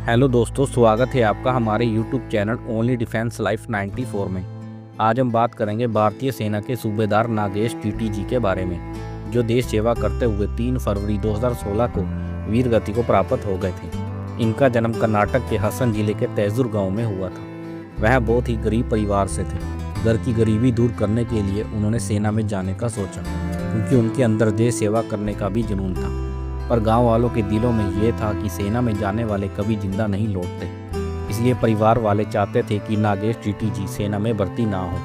Hello दोस्तों, स्वागत है आपका हमारे YouTube channel only defence life 94 में। आज हम बात करेंगे भारतीय सेना के सूबेदार नागेश टीटी के बारे में, जो देश सेवा करते हुए 3 फरवरी 2016 को वीर गति को प्राप्त हो गए थे। इनका जन्म कर्नाटक के हसन जिले के तैजूर गांव में हुआ था। वह बहुत ही गरीब परिवार से थे। घर की गरीबी दूर करने के लिए उन्होंने सेना में जाने का सोचा, क्योंकि उनके अंदर देश सेवा करने का भी जुनून था। पर गांव वालों के दिलों में ये था कि सेना में जाने वाले कभी जिंदा नहीं लौटते। इसलिए परिवार वाले चाहते थे कि नागेश टीटी सेना में भर्ती ना हो,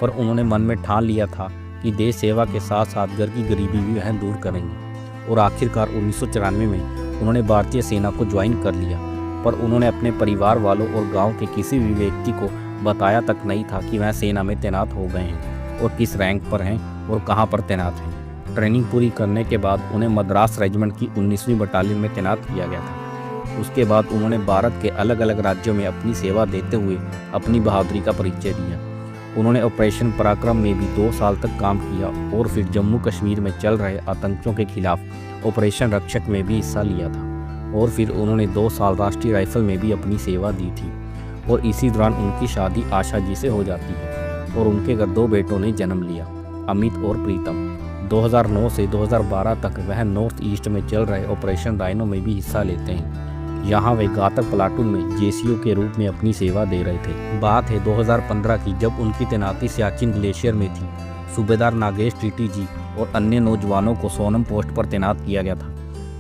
पर उन्होंने मन में ठान लिया था कि देश सेवा के साथ साथ घर की गरीबी भी वह दूर करेंगे। और आखिरकार 1994 में उन्होंने भारतीय सेना को ज्वाइन कर लिया। पर उन्होंने अपने परिवार वालों और गाँव के किसी भी व्यक्ति को बताया तक नहीं था कि वह सेना में तैनात हो गए हैं और किस रैंक पर हैं और कहाँ पर तैनात हैं। ट्रेनिंग पूरी करने के बाद उन्हें मद्रास रेजिमेंट की 19वीं बटालियन में तैनात किया गया था। उसके बाद उन्होंने भारत के अलग अलग राज्यों में अपनी सेवा देते हुए अपनी बहादुरी का परिचय दिया। उन्होंने ऑपरेशन पराक्रम में भी 2 साल तक काम किया और फिर जम्मू कश्मीर में चल रहे आतंकियों के खिलाफ ऑपरेशन रक्षक में भी हिस्सा लिया था। और फिर उन्होंने 2 साल राष्ट्रीय राइफल में भी अपनी सेवा दी थी। और इसी दौरान उनकी शादी आशा जी से हो जाती है और उनके घर 2 बेटों ने जन्म लिया, अमित और प्रीतम। 2009 से 2012 तक वह नॉर्थ ईस्ट में चल रहे ऑपरेशन राइनो में भी हिस्सा लेते हैं। यहाँ वे घातक प्लाटून में जेसीओ के रूप में अपनी सेवा दे रहे थे। बात है 2015 की, जब उनकी तैनाती सियाचिन ग्लेशियर में थी। सूबेदार नागेश टीटी और अन्य नौजवानों को सोनम पोस्ट पर तैनात किया गया था।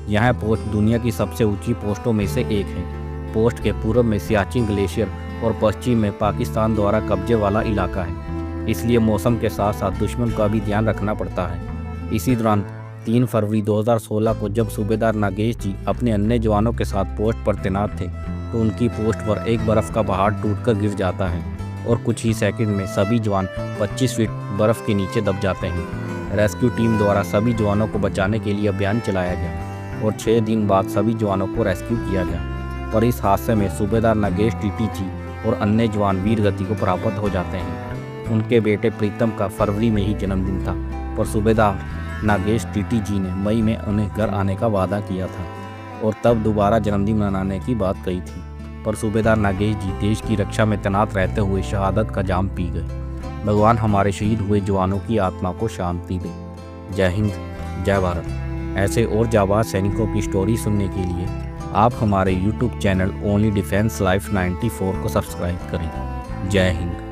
यह पोस्ट दुनिया की सबसे ऊंची पोस्टों में से एक है। पोस्ट के पूर्व में सियाचिन ग्लेशियर और पश्चिम में पाकिस्तान द्वारा कब्जे वाला इलाका है, इसलिए मौसम के साथ साथ दुश्मन का भी ध्यान रखना पड़ता है। इसी दौरान 3 फरवरी 2016 को जब सूबेदार नागेश जी अपने अन्य जवानों के साथ पोस्ट पर तैनात थे, तो उनकी पोस्ट पर एक बर्फ़ का पहाड़ टूटकर गिर जाता है और कुछ ही सेकंड में सभी जवान 25 फीट बर्फ़ के नीचे दब जाते हैं। रेस्क्यू टीम द्वारा सभी जवानों को बचाने के लिए अभियान चलाया गया और 6 दिन बाद सभी जवानों को रेस्क्यू किया गया। पर इस हादसे में सूबेदार नागेश टीटी और अन्य जवान वीर गति को प्राप्त हो जाते हैं। उनके बेटे प्रीतम का फरवरी में ही जन्मदिन था, पर सूबेदार नागेश टीटी ने मई में उन्हें घर आने का वादा किया था और तब दोबारा जन्मदिन मनाने की बात कही थी। पर सूबेदार नागेश जी देश की रक्षा में तैनात रहते हुए शहादत का जाम पी गए। भगवान हमारे शहीद हुए जवानों की आत्मा को शांति दे। जय हिंद, जय भारत। ऐसे और जाबाज सैनिकों की स्टोरी सुनने के लिए आप हमारे YouTube channel only defence life 94 को सब्सक्राइब करें। जय हिंद।